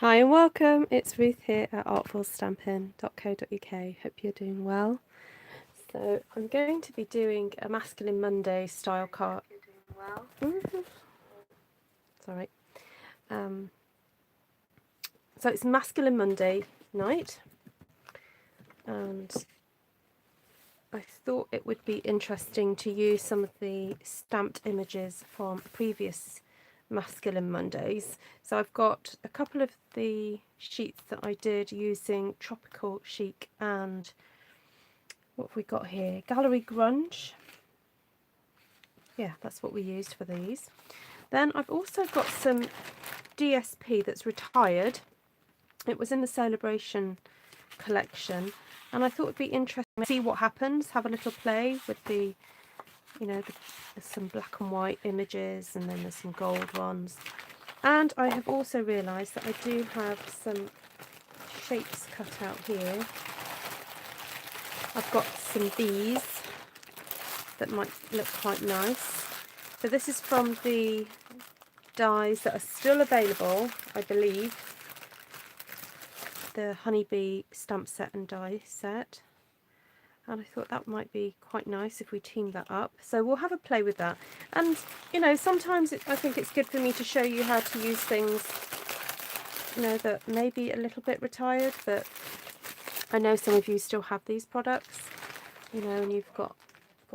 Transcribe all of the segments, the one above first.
Hi and welcome, it's Ruth here at artfulstampin.co.uk. Hope you're doing well. So I'm going to be doing a Masculine Monday style card. Sorry. So it's Masculine Monday night, and I thought it would be interesting to use some of the stamped images from previous Masculine Mondays. So I've got a couple of the sheets that I did using Tropical Chic and what have we got here? Gallery Grunge. Yeah, that's what we used for these. Then I've also got some DSP that's retired. It was in the Celebration collection, and I thought it'd be interesting to see what happens, have a little play with the, there's some black and white images, and then there's some gold ones. And I have also realised that I do have some shapes cut out here. I've got some bees that might look quite nice. So this is from the dies that are still available, I believe. The honeybee stamp set and die set. And I thought that might be quite nice if we team that up. So we'll have a play with that. And, sometimes I think it's good for me to show you how to use things, that may be a little bit retired, but I know some of you still have these products, and you've got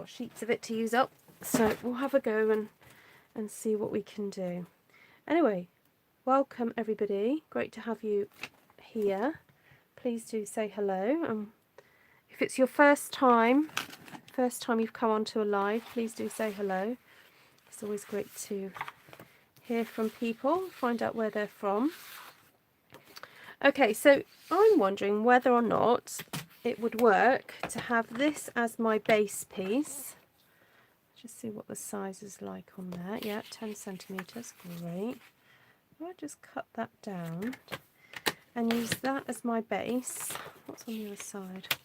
sheets of it to use up. So we'll have a go and see what we can do. Anyway, welcome everybody. Great to have you here. Please do say hello. If it's your first time you've come onto a live, please do say hello. It's always great to hear from people, find out where they're from. Okay, so I'm wondering whether or not it would work to have this as my base piece. Just see what the size is like on there. Yeah, 10 centimeters, great. I'll just cut that down and use that as my base. What's on the other side?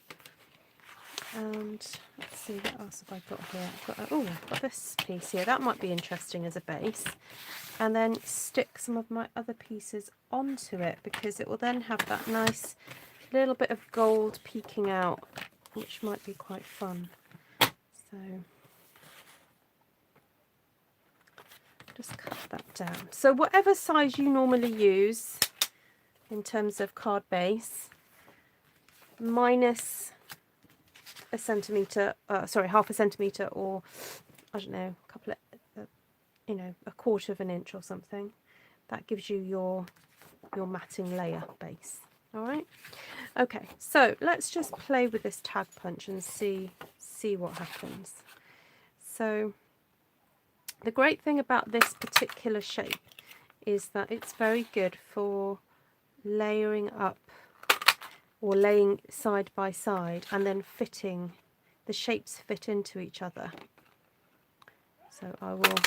And let's see, what else have I got here? I've got this piece here. That might be interesting as a base. And then stick some of my other pieces onto it, because it will then have that nice little bit of gold peeking out, which might be quite fun. So just cut that down. So whatever size you normally use in terms of card base, minus a centimetre, half a centimetre, or I don't know, a couple of, a quarter of an inch or something. That gives you your matting layer base. All right. Okay, so let's just play with this tag punch and see what happens. So the great thing about this particular shape is that it's very good for layering up or laying side by side and then fitting, the shapes fit into each other. So I will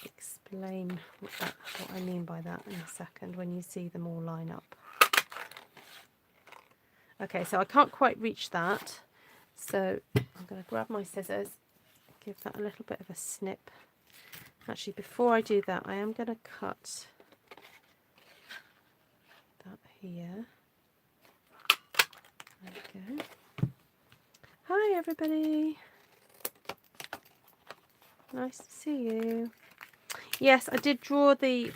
explain what I mean by that in a second when you see them all line up. Okay, so I can't quite reach that, so I'm going to grab my scissors, give that a little bit of a snip. Actually, before I do that, I am going to cut that here. There we go. Hi everybody, nice to see you. Yes, I did draw the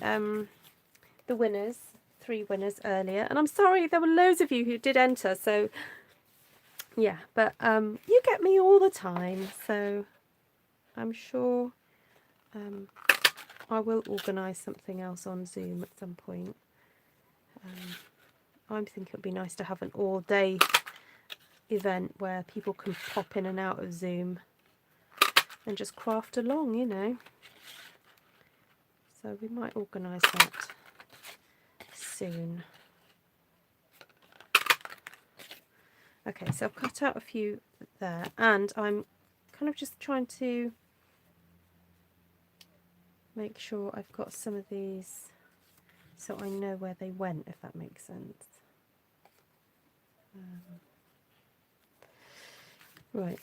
winners, 3 winners earlier, and I'm sorry there were loads of you who did enter, so yeah, but you get me all the time, so I'm sure I will organise something else on Zoom at some point. I think it would be nice to have an all-day event where people can pop in and out of Zoom and just craft along, So we might organise that soon. Okay, so I've cut out a few there, and I'm kind of just trying to make sure I've got some of these so I know where they went, if that makes sense. Right.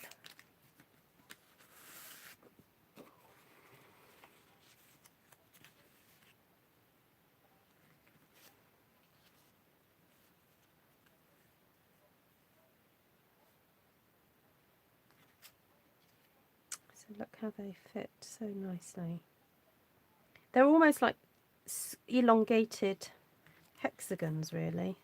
So look how they fit so nicely. They're almost like elongated hexagons, really.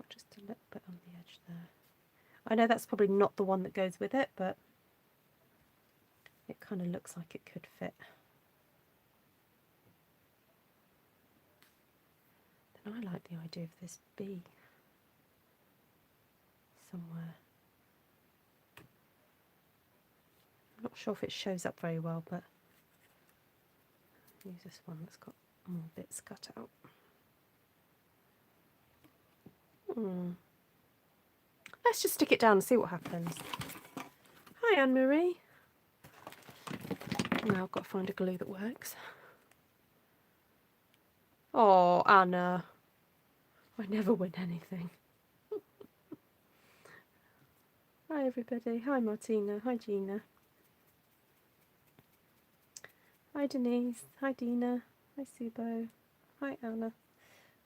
Just a little bit on the edge there. I know that's probably not the one that goes with it, but it kind of looks like it could fit. Then I like the idea of this bee somewhere. I'm not sure if it shows up very well, but I'll use this one that's got more bits cut out. Let's just stick it down and see what happens. Hi, Anne-Marie. Now I've got to find a glue that works. Oh, Anna. I never win anything. Hi, everybody. Hi, Martina. Hi, Gina. Hi, Denise. Hi, Dina. Hi, Subo. Hi, Anna.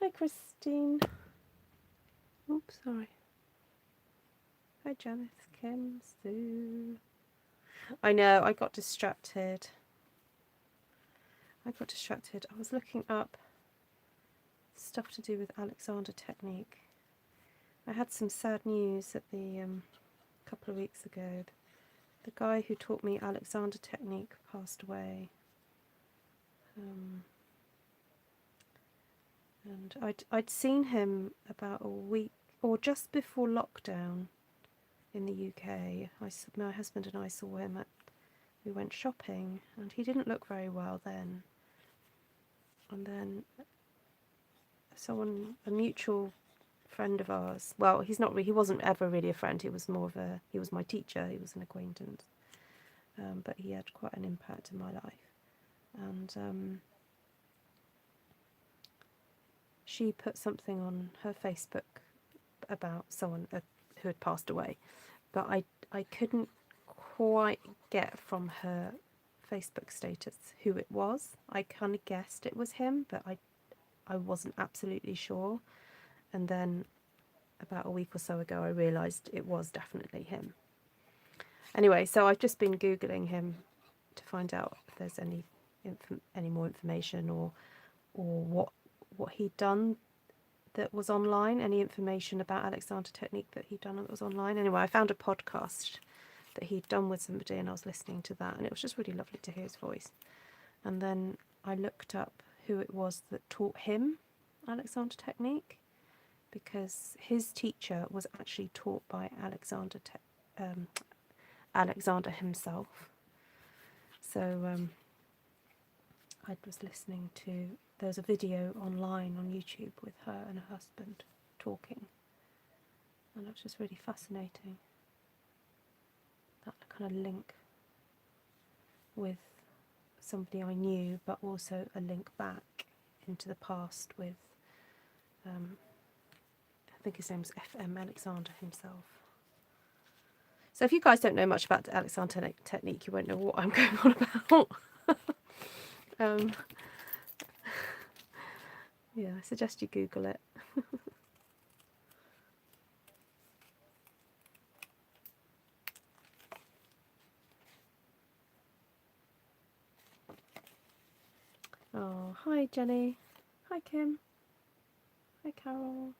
Hi, Christine. Oops, sorry. Hi, Janice, Kim, Sue. I know, I got distracted. I was looking up stuff to do with Alexander technique. I had some sad news at the couple of weeks ago. The guy who taught me Alexander technique passed away. And I'd seen him about a week or just before lockdown in the UK. My husband and I saw him we went shopping, and he didn't look very well then. And then a mutual friend of ours, well, he wasn't ever really a friend, he was my teacher, he was an acquaintance. But he had quite an impact in my life. And she put something on her Facebook about someone who had passed away, but I couldn't quite get from her Facebook status who it was. I kind of guessed it was him, but I wasn't absolutely sure. And then about a week or so ago, I realised it was definitely him. Anyway, so I've just been Googling him to find out if there's any more information or what he'd done that was online, any information about Alexander technique that he'd done that was online. Anyway, I found a podcast that he'd done with somebody, and I was listening to that, and it was just really lovely to hear his voice. And then I looked up who it was that taught him Alexander technique, because his teacher was actually taught by Alexander himself. So I was listening to, there's a video online on YouTube with her and her husband talking, and it was just really fascinating, that kind of link with somebody I knew, but also a link back into the past with I think his name's F.M. Alexander himself. So if you guys don't know much about the Alexander technique, you won't know what I'm going on about. Yeah, I suggest you Google it. Oh, hi Jenny. Hi Kim. Hi Carol.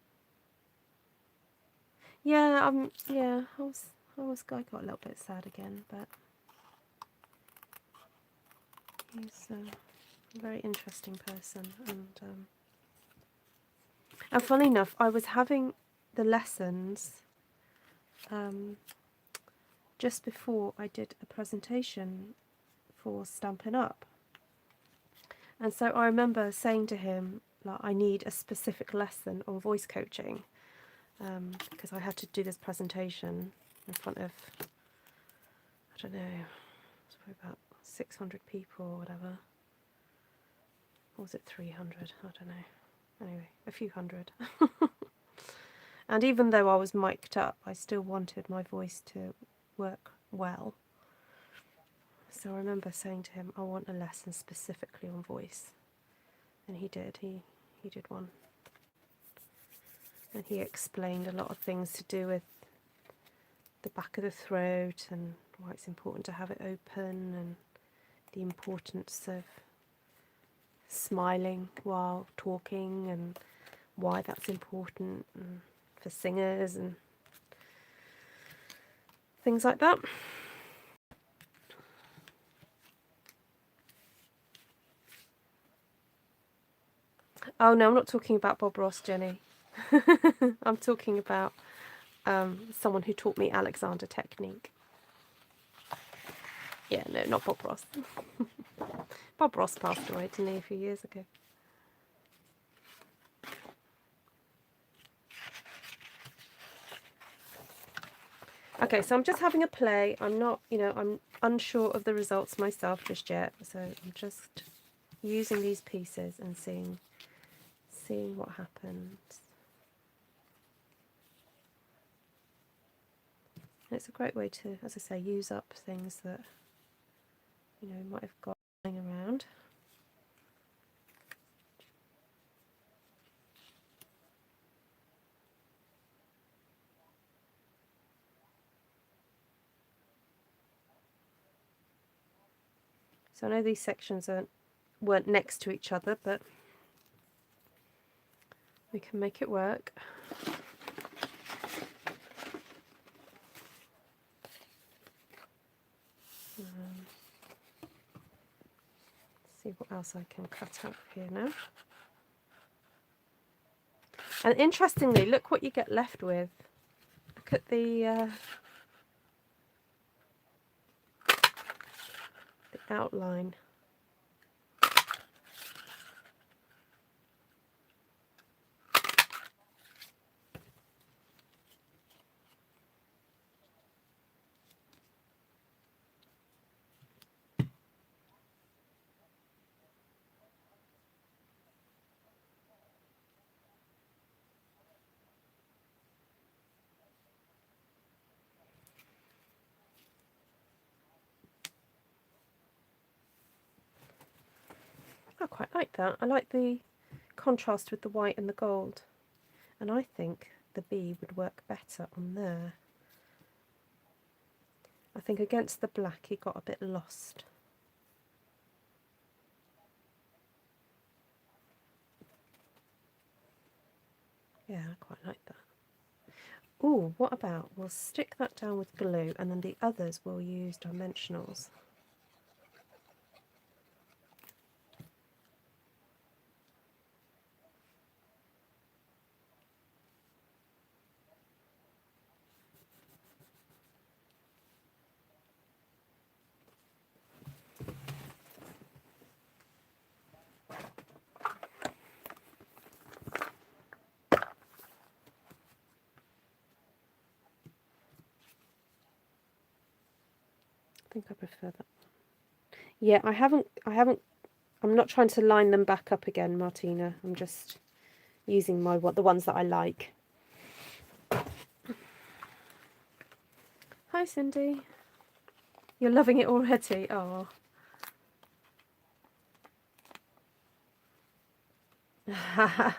Yeah, I got a little bit sad again, but he's a very interesting person, and funny enough, I was having the lessons just before I did a presentation for Stampin' Up. And so I remember saying to him, like, I need a specific lesson on voice coaching, because I had to do this presentation in front of, I don't know, it's probably about 600 people or whatever. Or was it 300? I don't know. Anyway, a few hundred. And even though I was mic'd up, I still wanted my voice to work well. So I remember saying to him, I want a lesson specifically on voice. And he did. He did one. And he explained a lot of things to do with the back of the throat and why it's important to have it open and the importance of smiling while talking and why that's important and for singers and things like that. Oh no, I'm not talking about Bob Ross, Jenny. I'm talking about someone who taught me Alexander technique. Yeah, no, not Bob Ross. Bob Ross passed away, didn't he, a few years ago. Okay, so I'm just having a play. I'm not, I'm unsure of the results myself just yet. So I'm just using these pieces and seeing what happens. And it's a great way to, as I say, use up things that, you might have got lying around. So I know these sections weren't next to each other, but we can make it work. See what else I can cut out here now. And interestingly, look what you get left with. Look at the outline. I quite like that. I like the contrast with the white and the gold. And I think the bee would work better on there. I think against the black he got a bit lost. Yeah, I quite like that. Ooh, what about we'll stick that down with glue and then the others we'll use dimensionals. I think I prefer that. Yeah, I'm not trying to line them back up again, Martina. I'm just using the ones that I like. Hi, Cindy. You're loving it already. Oh. Hannah.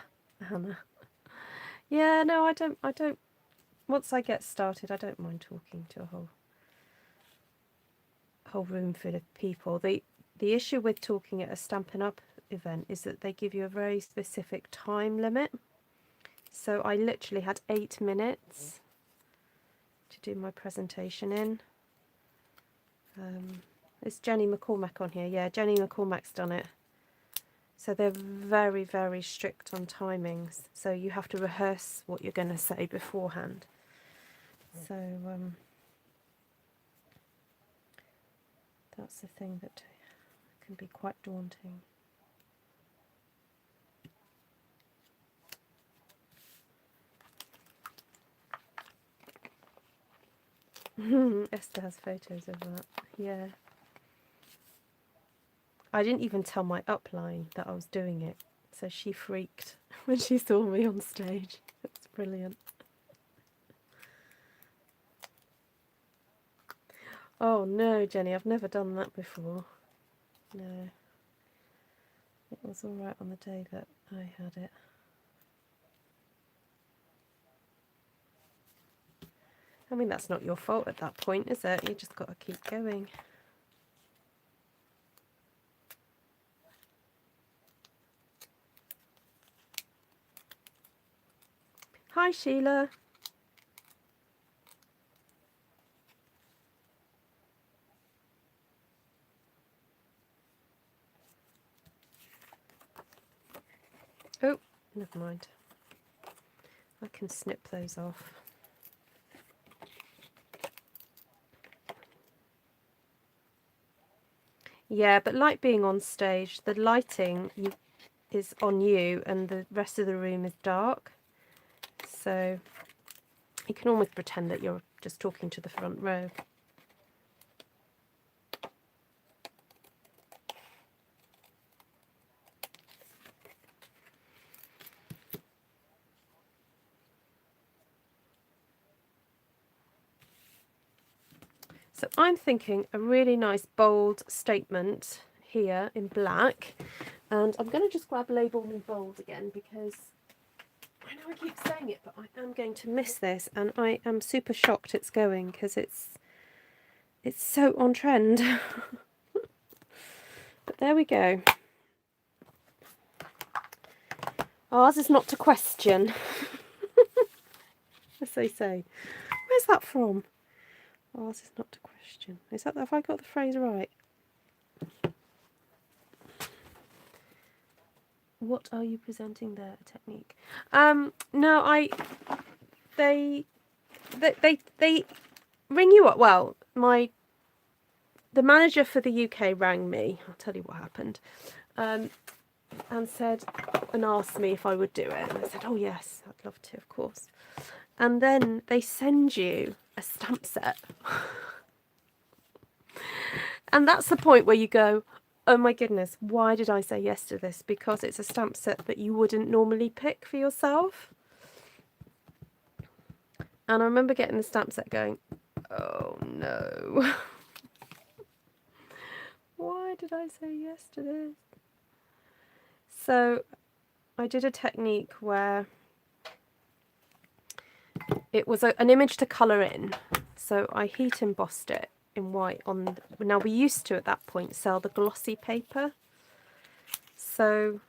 Yeah, no, I don't. Once I get started, I don't mind talking to a whole room full of people. The issue with talking at a Stampin' Up event is that they give you a very specific time limit. So I literally had 8 minutes to do my presentation in. Is Jenny McCormack on here? Yeah, Jenny McCormack's done it. So they're very, very strict on timings. So you have to rehearse what you're going to say beforehand. So that's the thing that can be quite daunting. Esther has photos of that. Yeah. I didn't even tell my upline that I was doing it, so she freaked when she saw me on stage. It's brilliant. Oh no, Jenny, I've never done that before. No. It was alright on the day that I had it. I mean, that's not your fault at that point, is it? You just got to keep going. Hi, Sheila. Oh, never mind. I can snip those off. Yeah, but like being on stage, the lighting is on you and the rest of the room is dark. So you can almost pretend that you're just talking to the front row. So I'm thinking a really nice bold statement here in black. And I'm going to just grab label me bold again because I know I keep saying it, but I am going to miss this. And I am super shocked it's going because it's so on trend. But there we go. Ours is not to question, as they say. Where's that from? Ours is not to question. Is that, have I got the phrase right? What are you presenting there? A technique? No, they ring you up. Well, the manager for the UK rang me. I'll tell you what happened. And asked me if I would do it. And I said, oh yes, I'd love to, of course. And then they send you a stamp set. And that's the point where you go, oh my goodness, why did I say yes to this? Because it's a stamp set that you wouldn't normally pick for yourself. And I remember getting the stamp set going, oh no. Why did I say yes to this? So I did a technique where it was an image to colour in. So I heat embossed it in white on now we used to at that point sell the glossy paper, so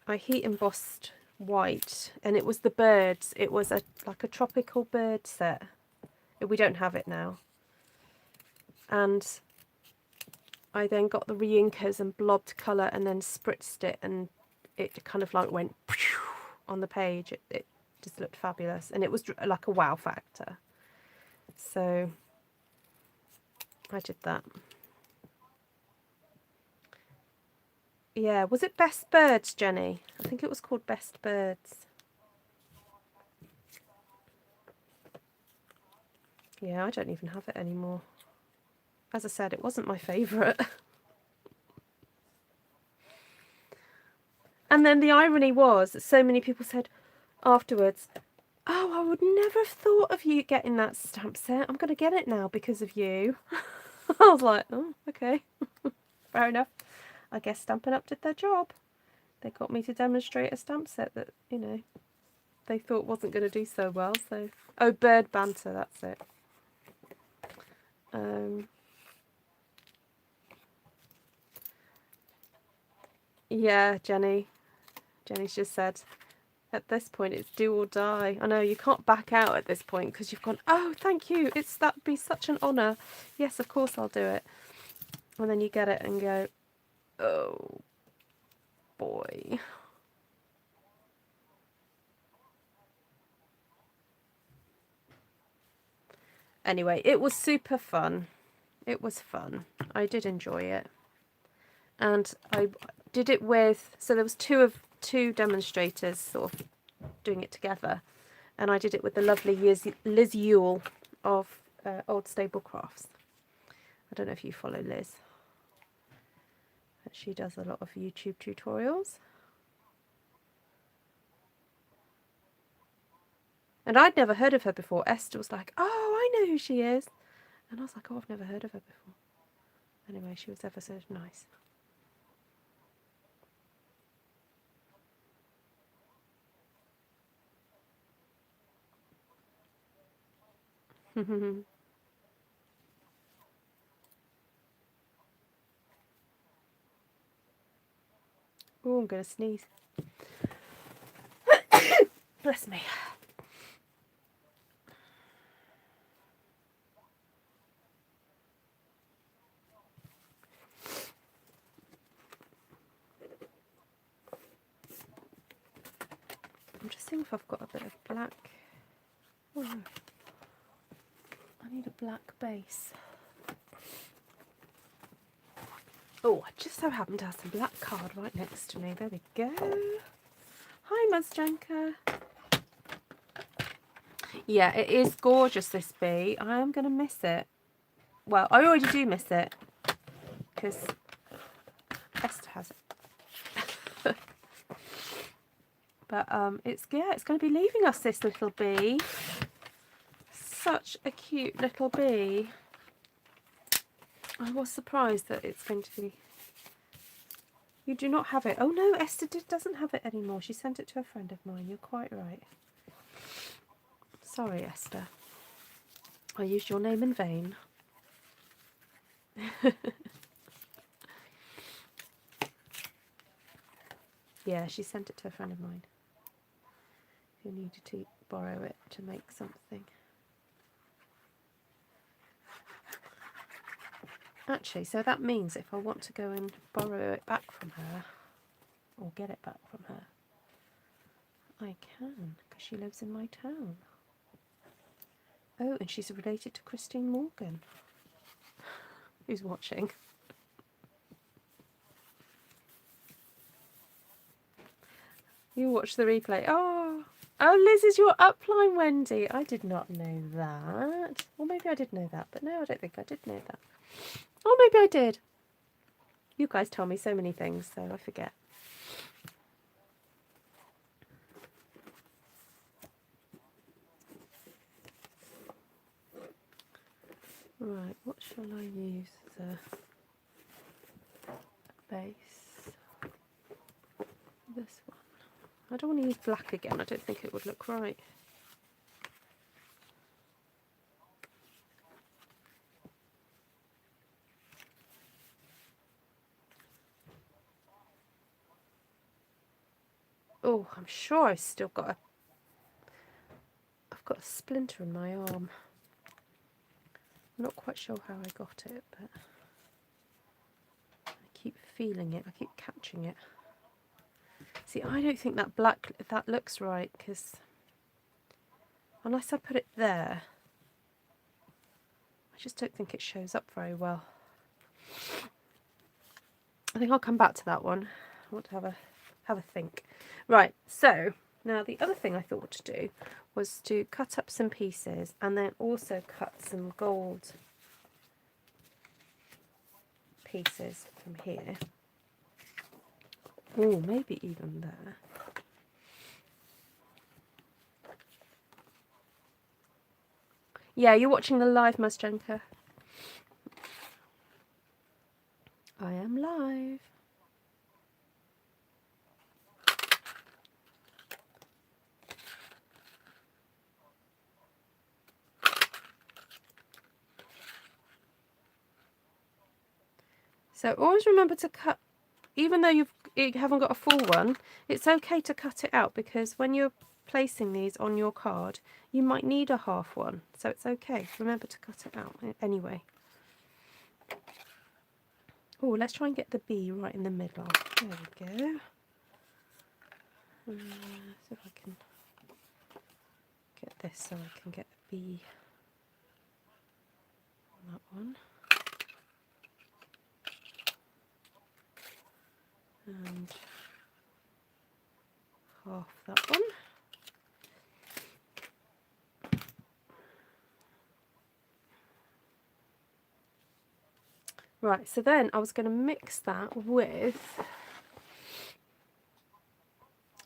I heat embossed white, and it was the birds. It was like a tropical bird set. We don't have it now. And I then got the re-inkers and blobbed colour and then spritzed it, and it kind of like went on the page. It just looked fabulous, and it was like a wow factor. So I did that. Yeah, was it Best Birds, Jenny? I think it was called Best Birds. Yeah, I don't even have it anymore. As I said, it wasn't my favourite. And then the irony was that so many people said afterwards, oh, I would never have thought of you getting that stamp set. I'm going to get it now because of you. I was like, oh, okay. Fair enough. I guess Stampin' Up did their job. They got me to demonstrate a stamp set that, you know, they thought wasn't going to do so well. So, oh, Bird Banter, that's it. Yeah, Jenny's just said, at this point it's do or die. I know, you can't back out at this point because you've gone, oh, thank you, that'd be such an honour. Yes, of course I'll do it. And then you get it and go, oh boy. Anyway, it was super fun. It was fun. I did enjoy it. And I did it with, so there was two demonstrators sort of doing it together. And I did it with the lovely Liz Yule of Old Stable Crafts. I don't know if you follow Liz, but she does a lot of YouTube tutorials. And I'd never heard of her before. Esther was like, oh, I know who she is. And I was like, oh, I've never heard of her before. Anyway, she was ever so nice. Oh, I'm going to sneeze. Bless me. I'm just seeing if I've got a bit of black. Oh, I need a black base. Oh, I just so happen to have some black card right next to me. There we go. Hi, Mazjanka. Yeah, it is gorgeous, this bee. I am going to miss it. Well, I already do miss it because Esther has it. But it's going to be leaving us, this little bee. Such a cute little bee. I was surprised that it's going to be... You do not have it. Oh no, Esther doesn't have it anymore. She sent it to a friend of mine. You're quite right. Sorry, Esther. I used your name in vain. Yeah, she sent it to a friend of mine who needed to borrow it to make something. Actually, so that means if I want to go and borrow it back from her, or get it back from her, I can, because she lives in my town. Oh, and she's related to Christine Morgan, who's watching. You watch the replay. Oh, Liz is your upline, Wendy. I did not know that. Or maybe I did know that, but no, I don't think I did know that. Oh, maybe I did. You guys tell me so many things, so I forget. Right, what shall I use as a base? This one. I don't want to use black again. I don't think it would look right. Oh, I'm sure I've still got I've got a splinter in my arm. I'm not quite sure how I got it, but I keep feeling it. I keep catching it. See, I don't think that looks right, because unless I put it there, I just don't think it shows up very well. I think I'll come back to that one. I want to have a think. Right, so now the other thing I thought to do was to cut up some pieces and then also cut some gold pieces from here. Oh, maybe even there. Yeah, you're watching the live, Mazjanka. I am live. So always remember to cut, even though you haven't got a full one, it's okay to cut it out, because when you're placing these on your card, you might need a half one. So it's okay. Remember to cut it out anyway. Oh, let's try and get the bee right in the middle. There we go. See if I can get this so I can get the bee on that one. And half that one. Right, so then I was going to mix that with,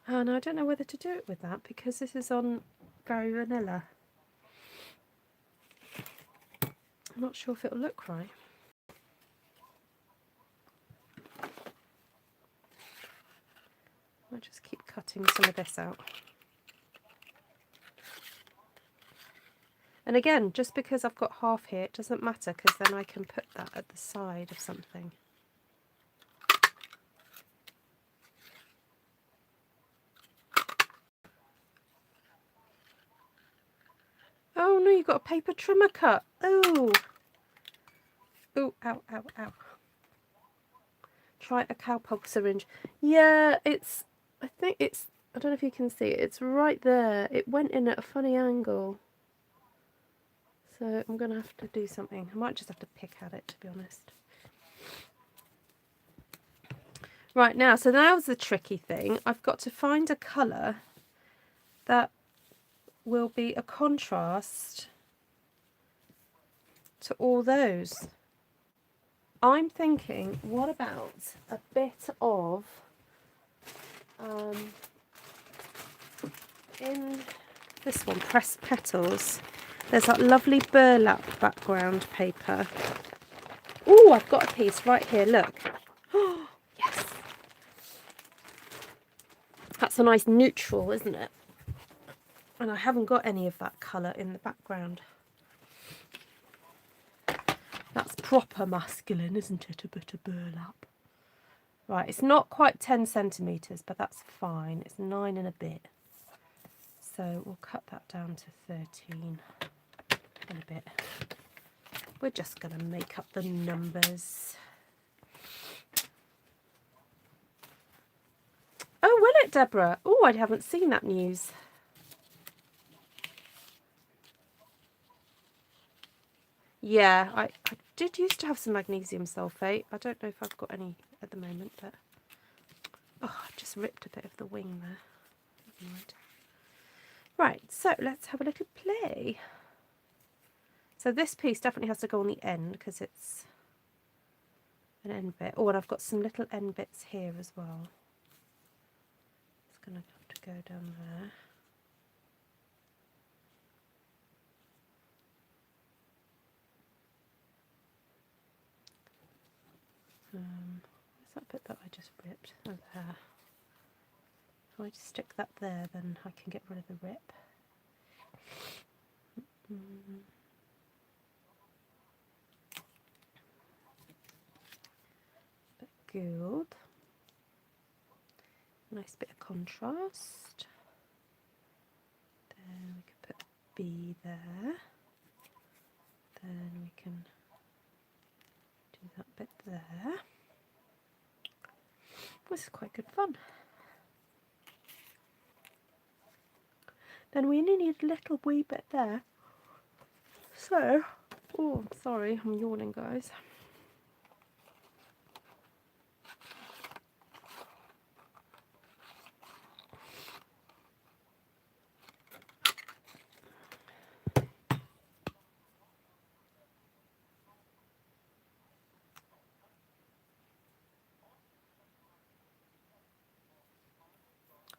and I don't know whether to do it with that because this is on very vanilla. I'm not sure if it'll look right. I'll just keep cutting some of this out. And again, just because I've got half here, it doesn't matter because then I can put that at the side of something. Oh no, you've got a paper trimmer cut. Oh. Oh, ow, ow, ow. Try a cowpox syringe. Yeah, it's, I think it's, I don't know if you can see it. It's right there. It went in at a funny angle. So I'm going to have to do something. I might just have to pick at it, to be honest. Right, now, so now's the tricky thing. I've got to find a colour that will be a contrast to all those. I'm thinking, what about a bit of, in this one, Pressed Petals, there's that lovely burlap background paper. Oh, I've got a piece right here, look. Oh, yes. That's a nice neutral, isn't it? And I haven't got any of that colour in the background. That's proper masculine, isn't it? A bit of burlap. Right, it's not quite 10 centimetres, but that's fine. It's 9 and a bit. So we'll cut that down to 13 and a bit. We're just going to make up the numbers. Oh, will it, Deborah? Oh, I haven't seen that news. Yeah, I did used to have some magnesium sulfate. I don't know if I've got any at the moment, but... Oh, I just ripped a bit of the wing there. Never mind. Right, so let's have a little play. So this piece definitely has to go on the end because it's an end bit. Oh, and I've got some little end bits here as well. It's going to have to go down there. Where's that bit that I just ripped? Oh, there. If I just stick that there, then I can get rid of the rip. Bit good. Nice bit of contrast. Then we can put B there. Then we can do that bit there. This is quite good fun. Then we only need a little wee bit there. So, oh, sorry, I'm yawning, guys.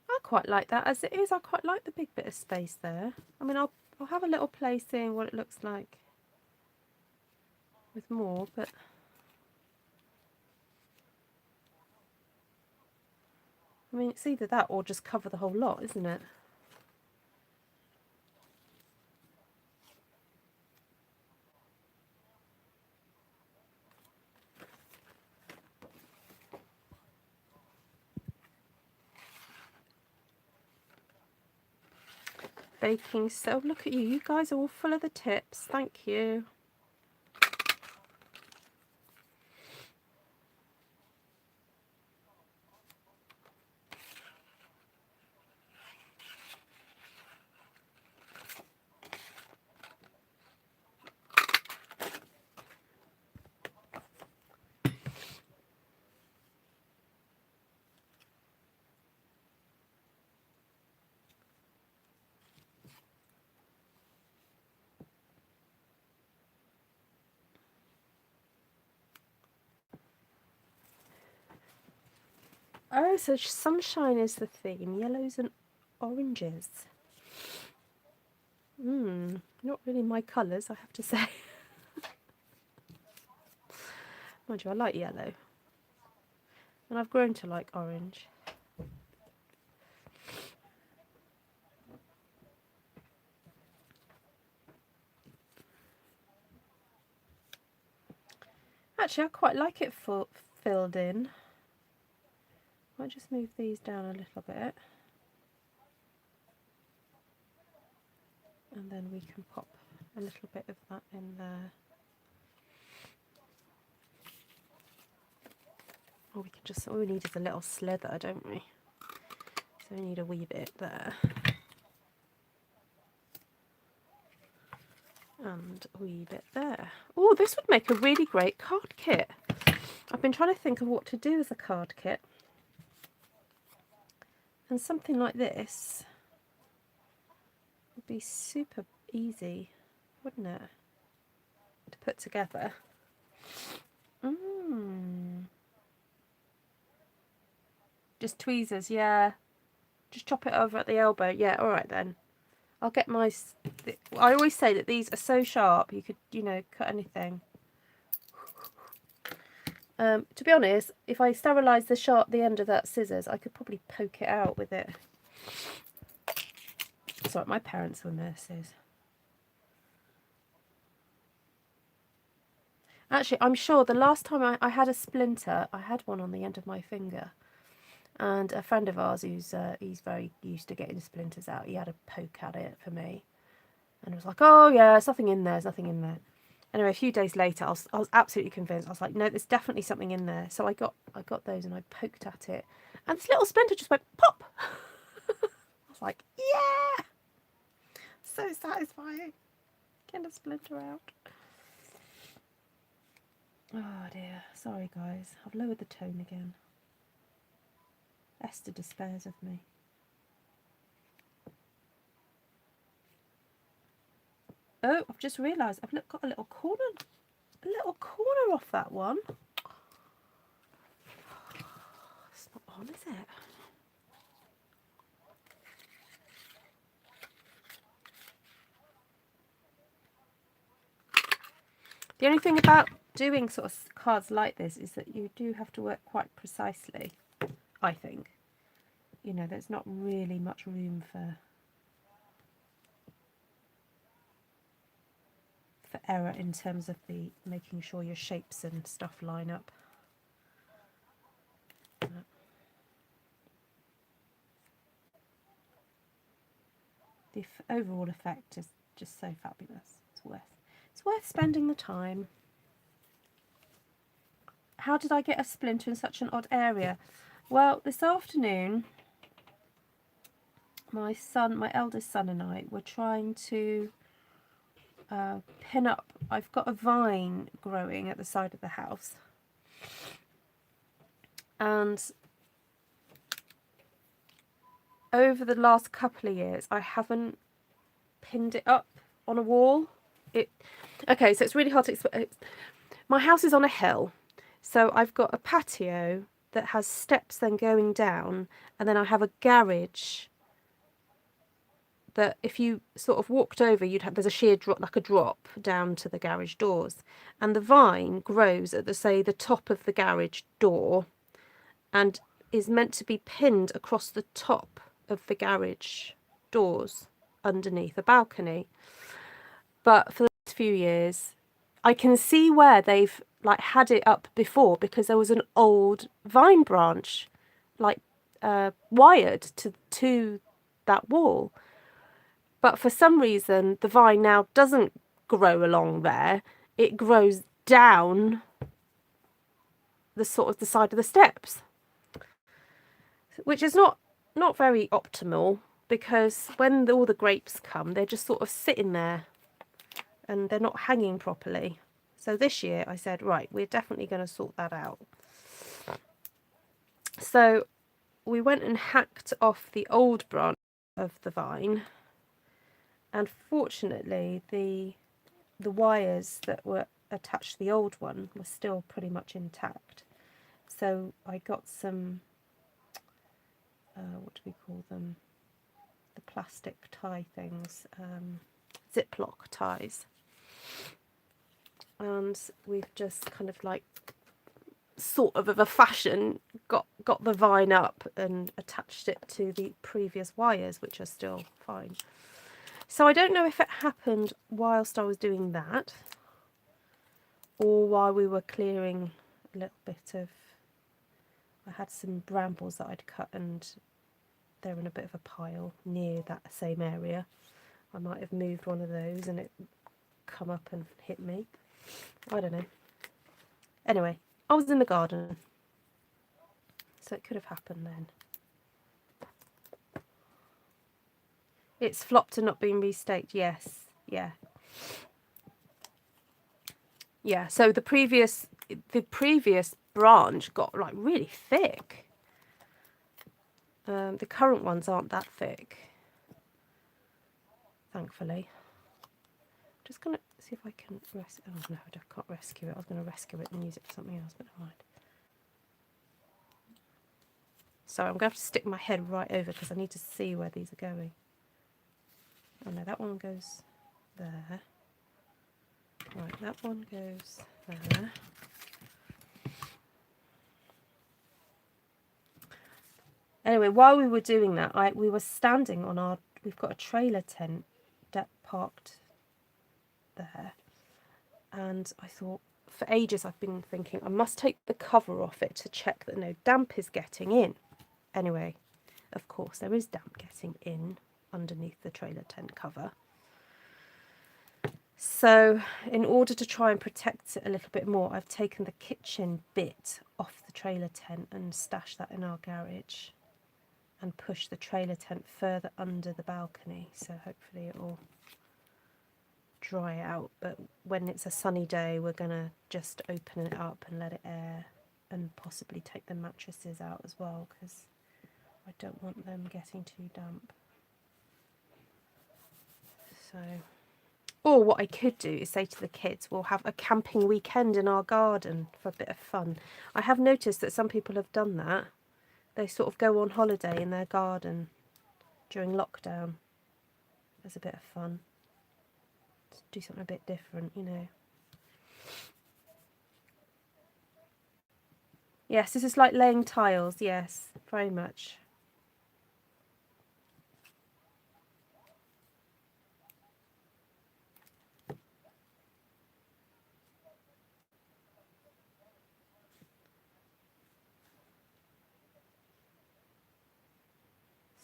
I quite like that as it is. I quite like the big bit of space there. I mean, I'll have a little play seeing what it looks like with more, but I mean, it's either that or just cover the whole lot, isn't it? Baking soda. Look at you. You guys are all full of the tips. Thank you. Oh, so sunshine is the theme. Yellows and oranges. Not really my colours, I have to say. Mind you, I like yellow. And I've grown to like orange. Actually, I quite like it filled in. I'll just move these down a little bit. And then we can pop a little bit of that in there. Or we can just, all we need is a little slither, don't we? So we need a wee bit there. And a wee bit there. Oh, this would make a really great card kit. I've been trying to think of what to do as a card kit. And something like this would be super easy, wouldn't it? To put together. Just tweezers, yeah. Just chop it over at the elbow. Yeah, all right then. I'll get my... I always say that these are so sharp, you could, you know, cut anything. To be honest, if I sterilise the end of that scissors, I could probably poke it out with it. Sorry, my parents were nurses. Actually, I'm sure the last time I had a splinter, I had one on the end of my finger. And a friend of ours who's he's very used to getting splinters out, he had a poke at it for me. And was like, oh yeah, there's nothing in there, there's nothing in there. Anyway, a few days later, I was absolutely convinced. I was like, no, there's definitely something in there. So I got those and I poked at it. And this little splinter just went pop. I was like, yeah! So satisfying. Getting a splinter out. Oh dear. Sorry guys. I've lowered the tone again. Esther despairs of me. Oh, I've just realised I've got a little corner off that one. It's not on, is it? The only thing about doing sort of cards like this is that you do have to work quite precisely, I think. You know, there's not really much room for error in terms of the making sure your shapes and stuff line up. The overall effect is just so fabulous. It's worth spending the time. How did I get a splinter in such an odd area? Well, this afternoon, my eldest son and I were trying to pin up. I've got a vine growing at the side of the house, and over the last couple of years I haven't pinned it up on a wall. Okay, so it's really hard to explain. My house is on a hill, so I've got a patio that has steps then going down, and then I have a garage that if you sort of walked over, there's a sheer drop, like a drop down to the garage doors, and the vine grows at the top of the garage door and is meant to be pinned across the top of the garage doors underneath a balcony. But for the last few years, I can see where they've like had it up before, because there was an old vine branch like wired to that wall. But for some reason, the vine now doesn't grow along there. It grows down the side of the steps, which is not very optimal, because when all the grapes come, they're just sort of sitting there and they're not hanging properly. So this year I said, right, we're definitely going to sort that out. So we went and hacked off the old branch of the vine, and fortunately the wires that were attached to the old one were still pretty much intact. So I got some what do we call them? The plastic tie things, Ziploc ties. And we've just kind of like, sort of a fashion, got the vine up and attached it to the previous wires, which are still fine. So I don't know if it happened whilst I was doing that, or while we were clearing a little bit of, I had some brambles that I'd cut and they're in a bit of a pile near that same area. I might have moved one of those and it come up and hit me. I don't know. Anyway, I was in the garden, so it could have happened then. It's flopped and not been restaked. Yes, yeah. Yeah, so the previous branch got like really thick. The current ones aren't that thick, thankfully. Just gonna see if I can rescue. Oh no, I can't rescue it. I was gonna rescue it and use it for something else, but never mind. So I'm gonna have to stick my head right over because I need to see where these are going. Oh no, that one goes there. Right, that one goes there. Anyway, while we were doing that, we were standing on our, we've got a trailer tent that parked there, and I thought, for ages I've been thinking I must take the cover off it to check that no damp is getting in. Anyway, of course there is damp getting in underneath the trailer tent cover. So in order to try and protect it a little bit more, I've taken the kitchen bit off the trailer tent and stashed that in our garage and pushed the trailer tent further under the balcony, so hopefully it will dry out. But when it's a sunny day, we're gonna just open it up and let it air, and possibly take the mattresses out as well, because I don't want them getting too damp. So, or what I could do is say to the kids, we'll have a camping weekend in our garden for a bit of fun. I have noticed that some people have done that. They sort of go on holiday in their garden during lockdown as a bit of fun. Just do something a bit different, you know. Yes, this is like laying tiles, yes, very much.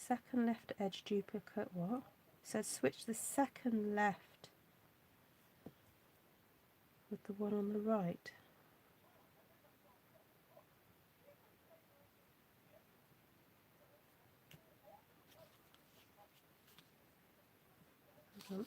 Second left edge duplicate, what? So switch the second left with the one on the right. Hold on.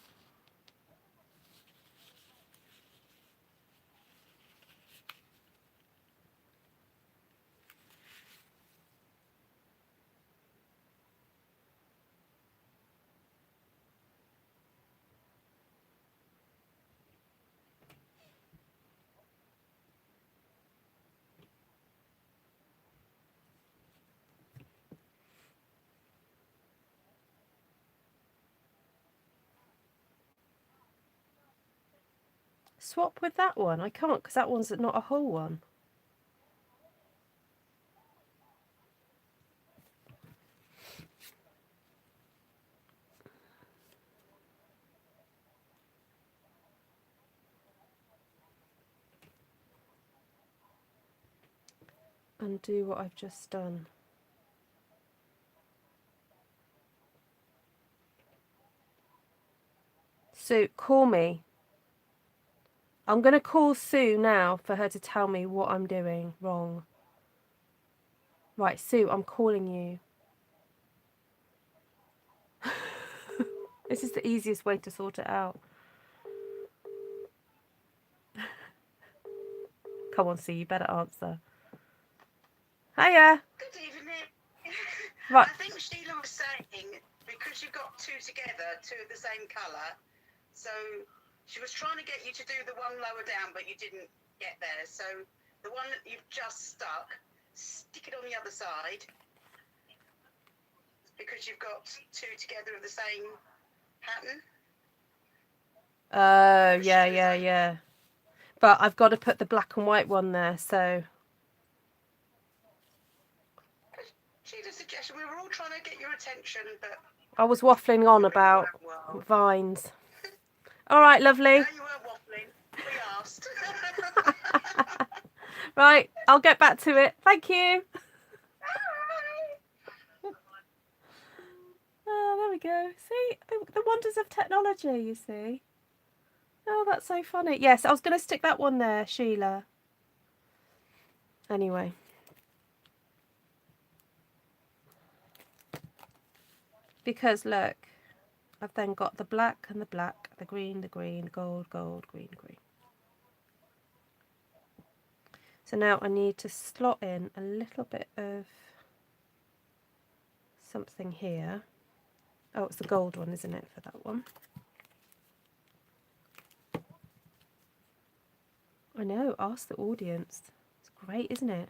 Swap with that one. I can't because that one's not a whole one. Undo what I've just done. Sue, call me. I'm going to call Sue now for her to tell me what I'm doing wrong. Right, Sue, I'm calling you. This is the easiest way to sort it out. Come on, Sue, you better answer. Hiya. Good evening. Right. I think Sheila was saying, because you got two together, two of the same colour, so she was trying to get you to do the one lower down, but you didn't get there. So the one that you've just stuck, stick it on the other side. because you've got two together of the same pattern. Yeah. But I've got to put the black and white one there, so. She's a suggestion. We were all trying to get your attention, but I was waffling on about vines. All right, lovely. No, you weren't waffling. We asked. Right, I'll get back to it. Thank you. Oh, there we go. See, the wonders of technology, you see. Oh, that's so funny. Yes, I was going to stick that one there, Sheila. Anyway. Because, look, I've then got the black and the black, the green, gold, green. So now I need to slot in a little bit of something here. Oh, it's the gold one, isn't it, for that one? I know, ask the audience. It's great, isn't it?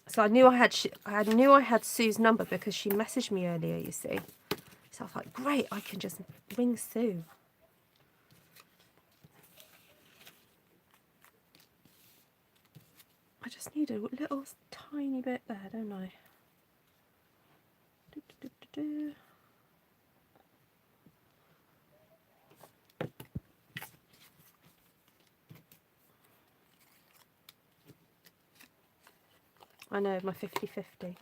So I knew I had Sue's number because she messaged me earlier, you see. So I was like, great, I can just ring Sue. I just need a little tiny bit there, don't I? I know, my 50-50.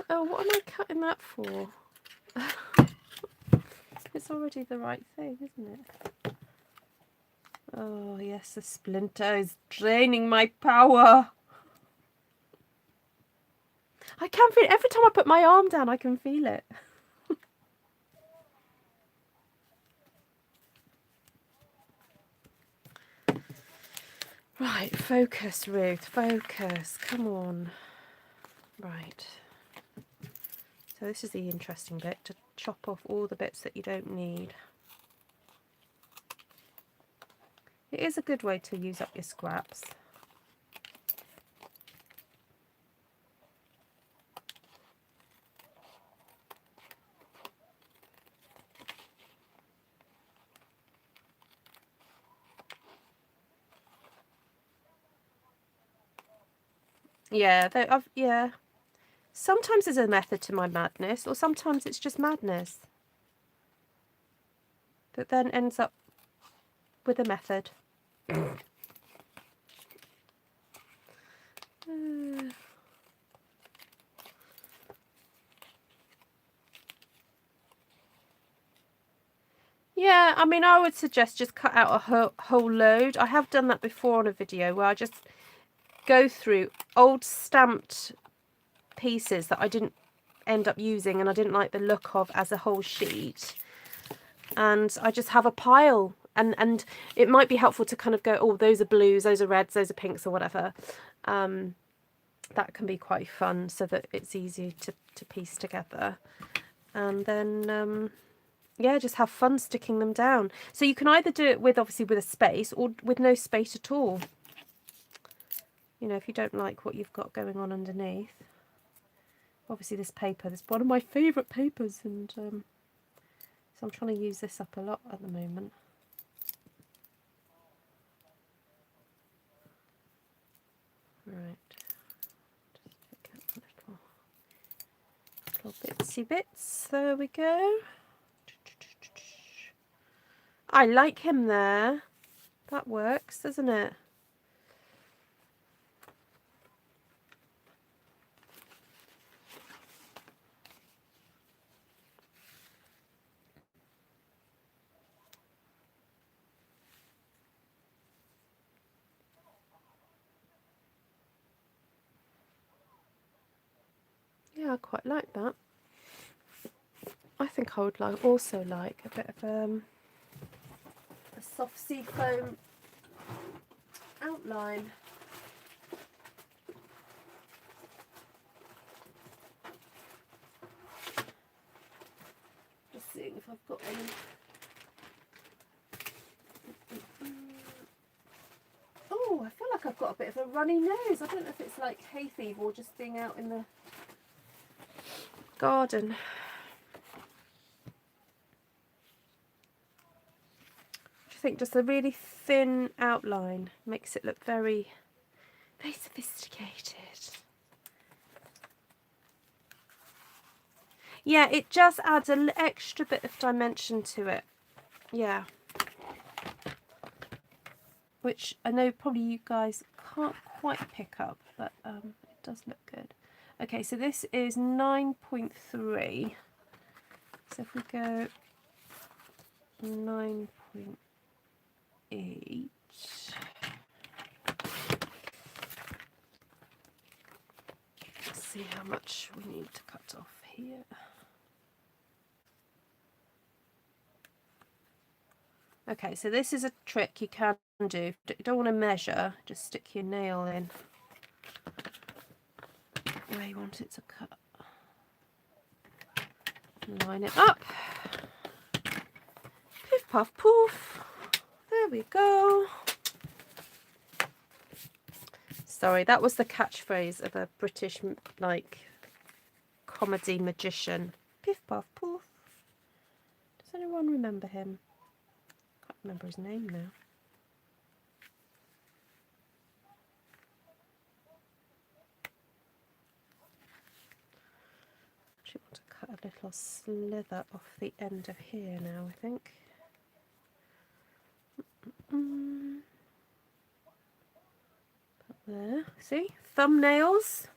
Oh, what am I cutting that for? It's already the right thing, isn't it? Oh, yes, the splinter is draining my power. I can feel it. Every time I put my arm down, I can feel it. Right, focus, Ruth, focus. Come on. Right. So this is the interesting bit, to chop off all the bits that you don't need. It is a good way to use up your scraps. Yeah, yeah. Sometimes there's a method to my madness, or sometimes it's just madness that then ends up with a method. Yeah, I mean, I would suggest just cut out a whole load. I have done that before on a video where I just go through old stamped pieces that I didn't end up using and I didn't like the look of as a whole sheet, and I just have a pile, and it might be helpful to kind of go, oh, those are blues, those are reds, those are pinks, or whatever. That can be quite fun, so that it's easy to piece together, and then yeah, just have fun sticking them down. So you can either do it with, obviously, with a space, or with no space at all. You know, if you don't like what you've got going on underneath. Obviously this paper, this is one of my favourite papers, and so I'm trying to use this up a lot at the moment. Right, just pick out little bitsy bits. There we go. I like him there. That works, doesn't it? Yeah, I quite like that. I think I would also like a bit of a soft sea foam outline. Just seeing if I've got any got a bit of a runny nose. I don't know if it's like hay fever or just being out in the garden. I think just a really thin outline makes it look very, very sophisticated. Yeah, it just adds an extra bit of dimension to it. Yeah. Which I know probably you guys can't quite pick up, but it does look good. Okay, so this is 9.3. So if we go 9.8. Let's see how much we need to cut off here. Okay, so this is a trick you can do. If you don't want to measure, just stick your nail in where you want it to cut. Line it up. Piff, puff, poof. There we go. Sorry, that was the catchphrase of a British, like, comedy magician. Piff, puff, poof. Does anyone remember him? Can't remember his name now. Actually want to cut a little slither off the end of here now, I think. Put there. See? Thumbnails.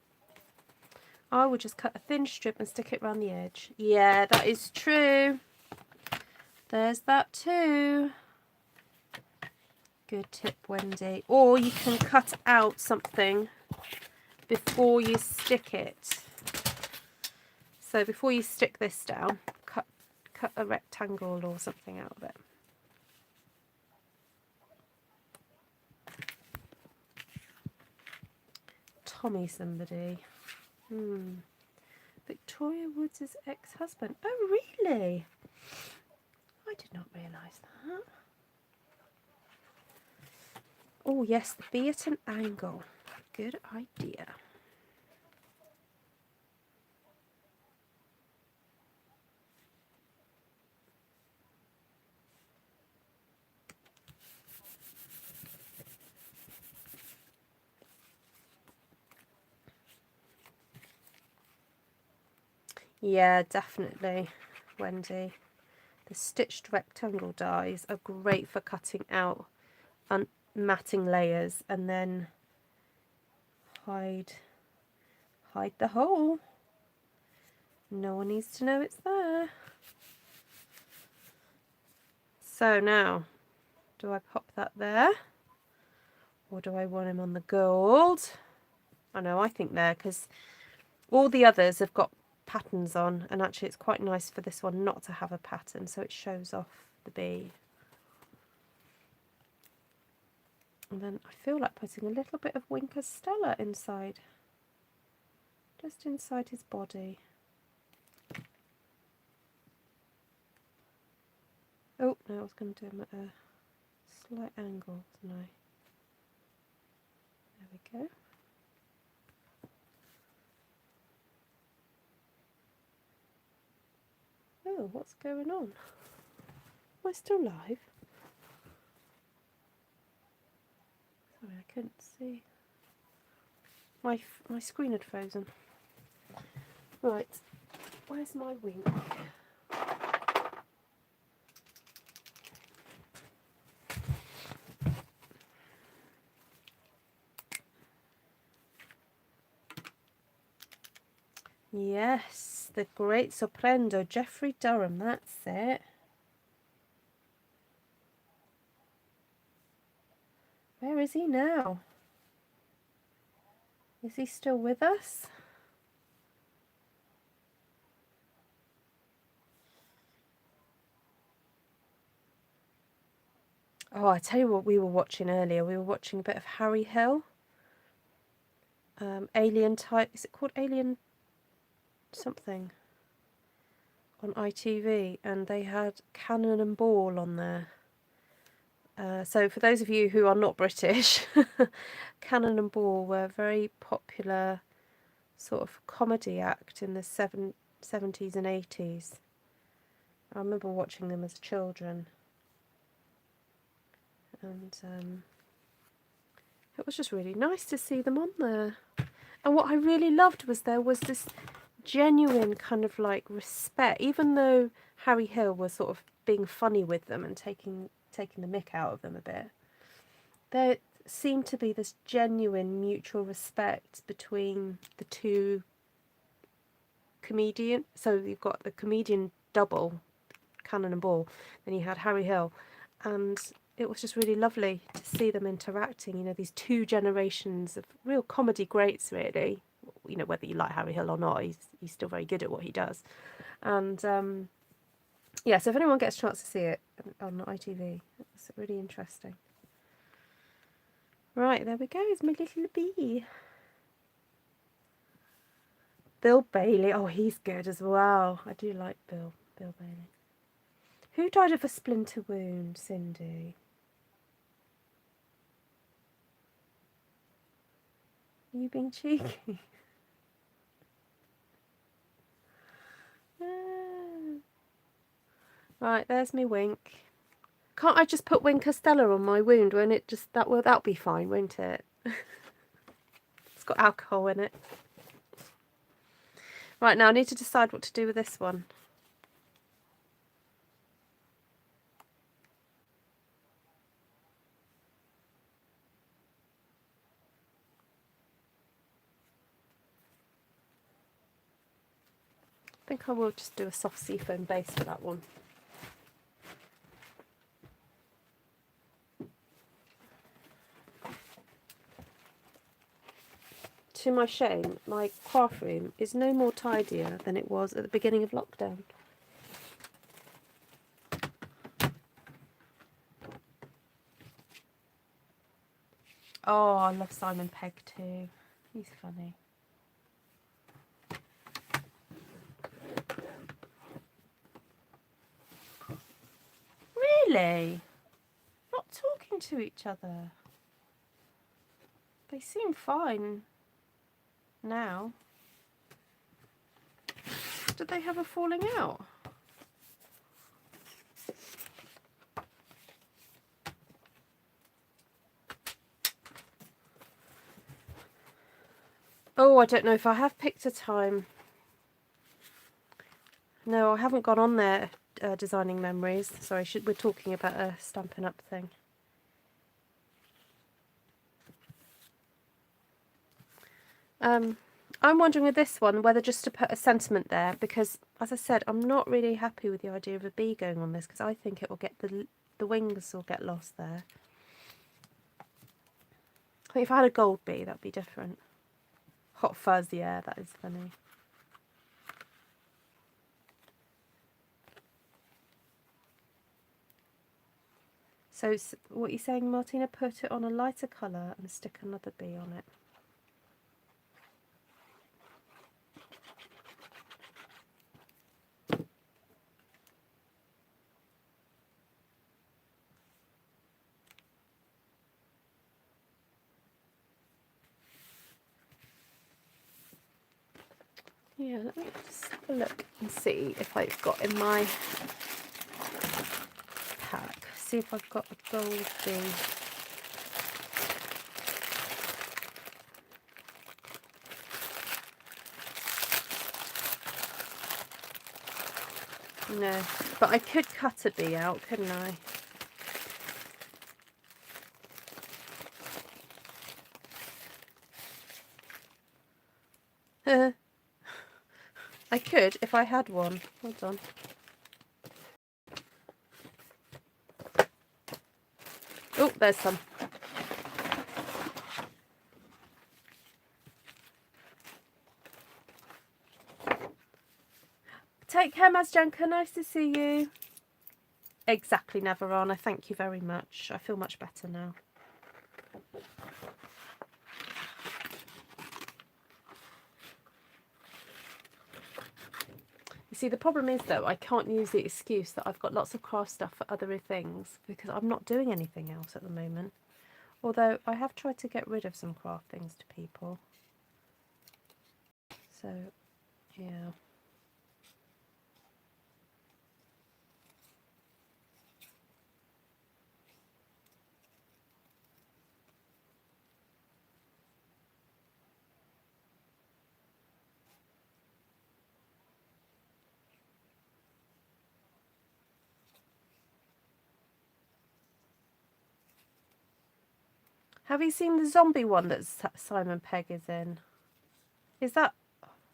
I would just cut a thin strip and stick it around the edge. Yeah, that is true. There's that too. Good tip, Wendy. Or you can cut out something before you stick it. So before you stick this down, cut a rectangle or something out of it. Tommy somebody. Victoria Woods' ex-husband. Oh, really? I did not realise that. Oh, yes, the bee at an angle. Good idea. Yeah, definitely, Wendy. The stitched rectangle dies are great for cutting out matting layers and then hide the hole. No one needs to know it's there. So now, do I pop that there? Or do I want him on the gold? I know, I think there, because all the others have got patterns on, and actually it's quite nice for this one not to have a pattern, so it shows off the bee. And then I feel like putting a little bit of Winker Stella inside, just inside his body. Oh, no, I was going to do him at a slight angle, wasn't I? There we go. Oh, what's going on? Am I still live? Sorry, I couldn't see. My screen had frozen. Right, where's my wing? Yes, the great soprendo, Geoffrey Durham, that's it. Where is he now? Is he still with us? Oh, I tell you what we were watching earlier. We were watching a bit of Harry Hill. Alien type, is it called Alien something? On ITV, and they had Cannon and Ball on there. So for those of you who are not British, Cannon and Ball were a very popular sort of comedy act in the 70s and 80s. I remember watching them as children, and it was just really nice to see them on there. And what I really loved was there was this genuine kind of like respect, even though Harry Hill was sort of being funny with them and taking the mick out of them a bit. There seemed to be this genuine mutual respect between the two comedian. So you've got the comedian double, Cannon and Ball, then you had Harry Hill, and it was just really lovely to see them interacting. You know, these two generations of real comedy greats, really. You know, whether you like Harry Hill or not, he's still very good at what he does. And yeah, so if anyone gets a chance to see it on ITV, it's really interesting. Right, there we go. It's my little bee. Bill Bailey. Oh, he's good as well. I do like Bill Bailey. Who died of a splinter wound, Cindy? Are you being cheeky? Right, there's me wink. Can't I just put Wink Costello on my wound? Won't it just that'll be fine, won't it? It's got alcohol in it. Right, now I need to decide what to do with this one. I think I will just do a soft seafoam base for that one. To my shame, my craft room is no more tidier than it was at the beginning of lockdown. Oh, I love Simon Pegg too. He's funny. Really? Not talking to each other. They seem fine now. Did they have a falling out? Oh, I don't know if I have picked a time. No, I haven't gone on there designing memories. Sorry, we're talking about a Stampin' Up thing. I'm wondering with this one whether just to put a sentiment there, because as I said, I'm not really happy with the idea of a bee going on this, because I think it will get the wings will get lost there. I think if I had a gold bee, that'd be different. Hot fuzz, yeah, that is funny. So what you're saying, Martina, put it on a lighter colour and stick another bee on it. Yeah, let me just have a look and see if I've got in my pack. See if I've got a gold bee. No, but I could cut a bee out, couldn't I? I could if I had one. Hold on. Oh, there's some. Take care, Mazjanka. Nice to see you. Exactly, Navarana. Thank you very much. I feel much better now. See, the problem is, though, I can't use the excuse that I've got lots of craft stuff for other things because I'm not doing anything else at the moment. Although I have tried to get rid of some craft things to people. So, yeah. Have you seen the zombie one that Simon Pegg is in? Is that...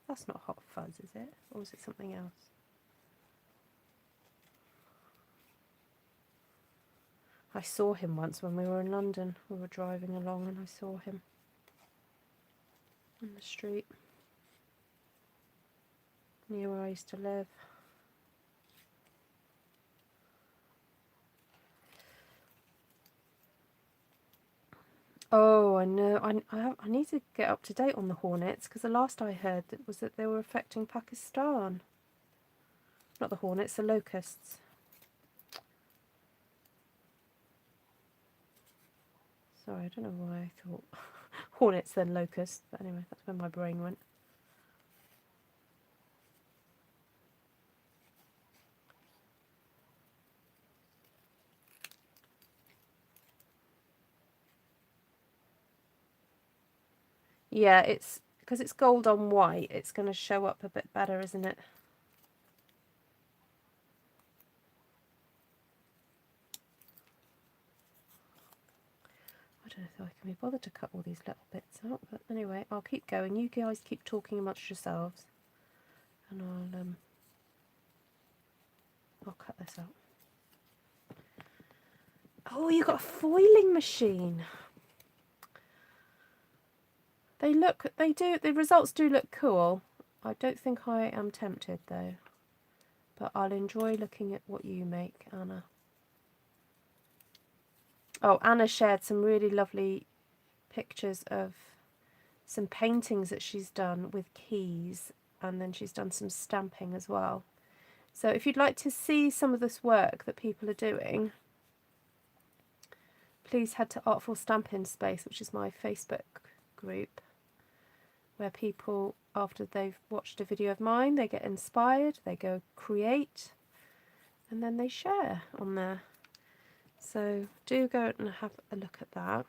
That's not Hot Fuzz, is it? Or is it something else? I saw him once when we were in London. We were driving along and I saw him in the street near where I used to live. Oh, I know. I need to get up to date on the hornets because the last I heard was that they were affecting Pakistan. Not the hornets, the locusts. Sorry, I don't know why I thought hornets then locusts, but anyway, that's where my brain went. Yeah, it's because it's gold on white, it's going to show up a bit better, isn't it? I don't know if I can be bothered to cut all these little bits out, but anyway, I'll keep going. You guys keep talking amongst yourselves, and I'll cut this out. Oh, you got a foiling machine. The results do look cool. I don't think I am tempted though, but I'll enjoy looking at what you make, Anna. Oh, Anna shared some really lovely pictures of some paintings that she's done with keys, and then she's done some stamping as well. So if you'd like to see some of this work that people are doing, please head to Artful Stampin Space, which is my Facebook group, where people, after they've watched a video of mine, they get inspired, they go create, and then they share on there. So do go and have a look at that.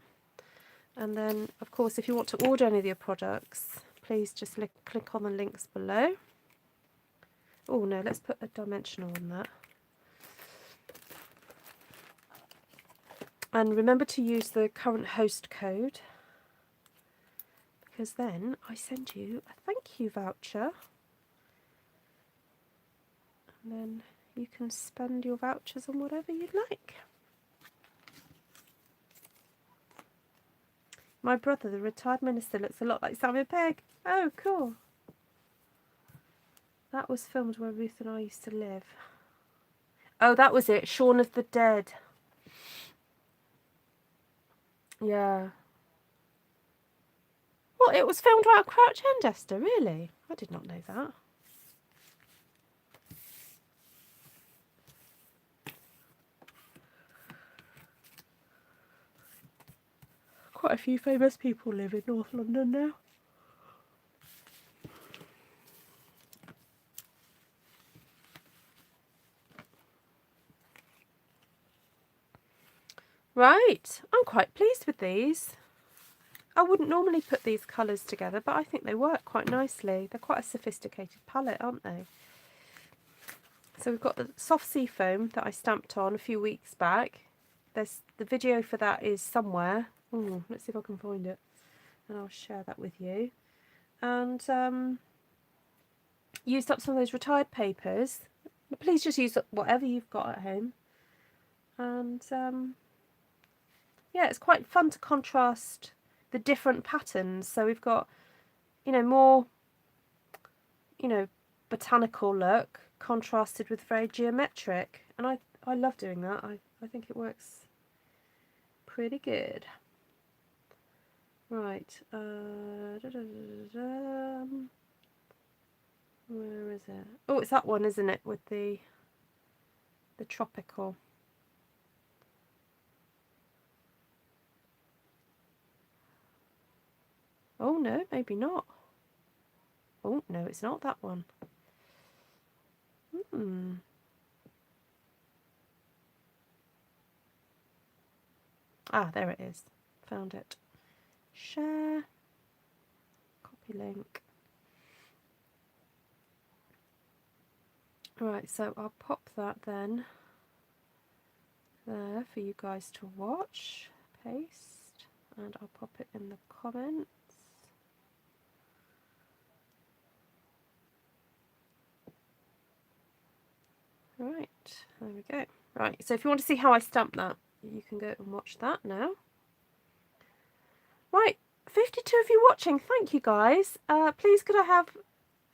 And then, of course, if you want to order any of your products, please just click on the links below. Oh no, let's put a dimensional on that. And remember to use the current host code, because then I send you a thank you voucher. And then you can spend your vouchers on whatever you'd like. My brother, the retired minister, looks a lot like Simon Pegg. Oh, cool. That was filmed where Ruth and I used to live. Oh, that was it. Shaun of the Dead. Yeah. Well, it was filmed right at Crouch End, Esther, really? I did not know that. Quite a few famous people live in North London now. Right, I'm quite pleased with these. I wouldn't normally put these colours together, but I think they work quite nicely. They're quite a sophisticated palette, aren't they? So we've got the soft sea foam that I stamped on a few weeks back. There's the video for that is somewhere. Ooh, let's see if I can find it, and I'll share that with you. And used up some of those retired papers. Please just use whatever you've got at home. And yeah, it's quite fun to contrast the different patterns. So we've got, more, botanical look contrasted with very geometric. And I love doing that. I think it works pretty good. Right. Where is it? Oh, it's that one, isn't it? With the tropical. Oh no, maybe not. Oh no, it's not that one. Ah, there it is. Found it. Share. Copy link. Right, so I'll pop that then there for you guys to watch. Paste. And I'll pop it in the comments. Right, there we go. Right, so if you want to see how I stamp that, you can go and watch that now. Right, 52 of you watching. Thank you, guys. Please could I have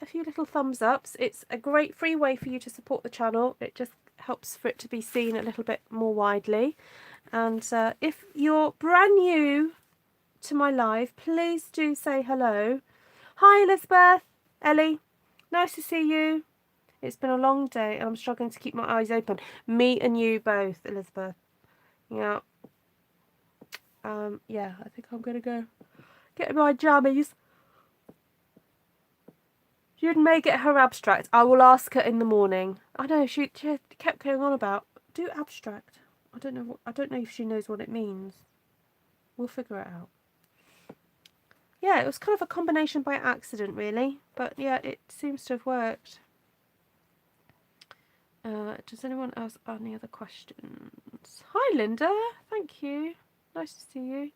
a few little thumbs ups? It's a great free way for you to support the channel. It just helps for it to be seen a little bit more widely. And if you're brand new to my live, please do say hello. Hi, Elizabeth. Ellie, nice to see you. It's been a long day and I'm struggling to keep my eyes open. Me and you both, Elizabeth. Yeah. Yeah, I think I'm gonna go get my jammies. You'd make it her abstract. I will ask her in the morning. I know she kept going on about do abstract. I don't know if she knows what it means. We'll figure it out. Yeah, it was kind of a combination by accident, really. But yeah, it seems to have worked. Does anyone else have any other questions? Hi, Linda. Thank you. Nice to see you.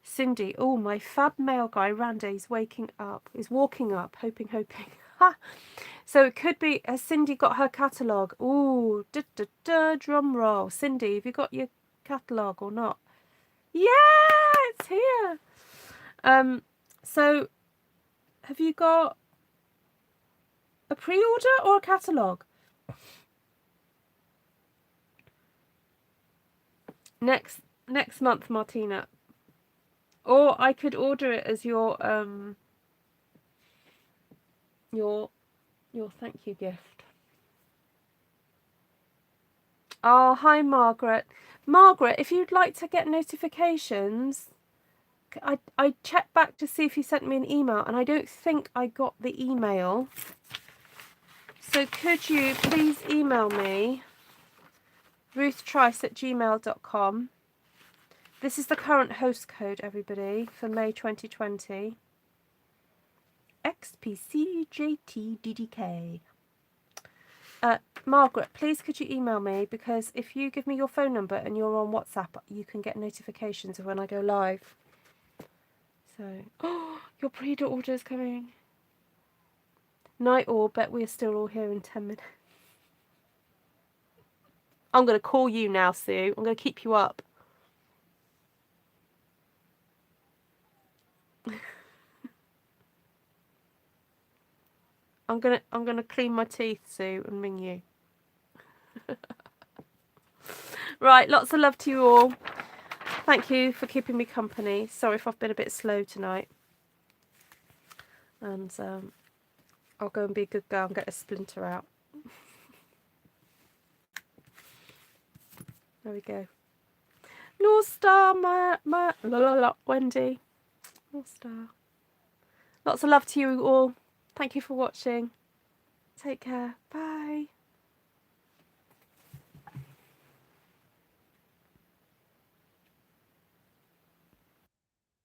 Cindy. Oh, my fab mail guy, Randy, is walking up, hoping. Ha! So it could be, has Cindy got her catalogue? Ooh, drum roll. Cindy, have you got your catalogue or not? Yeah, it's here. So have you got a pre-order or a catalogue? Next month, Martina. Or I could order it as your thank you gift. Oh, hi, Margaret. Margaret, if you'd like to get notifications, I checked back to see if you sent me an email, and I don't think I got the email. So could you please email me, ruthtrice@gmail.com. This is the current host code, everybody, for May 2020. XPCJTDDK. Margaret, please could you email me, because if you give me your phone number and you're on WhatsApp, you can get notifications of when I go live. So, oh, your pre-order is coming. Night all, bet we're still all here in 10 minutes. I'm going to call you now, Sue. I'm going to keep you up. I'm gonna clean my teeth, Sue, and ring you. Right, lots of love to you all. Thank you for keeping me company. Sorry if I've been a bit slow tonight. And I'll go and be a good girl and get a splinter out. There we go. North Star, Wendy. North Star. Lots of love to you all. Thank you for watching. Take care. Bye.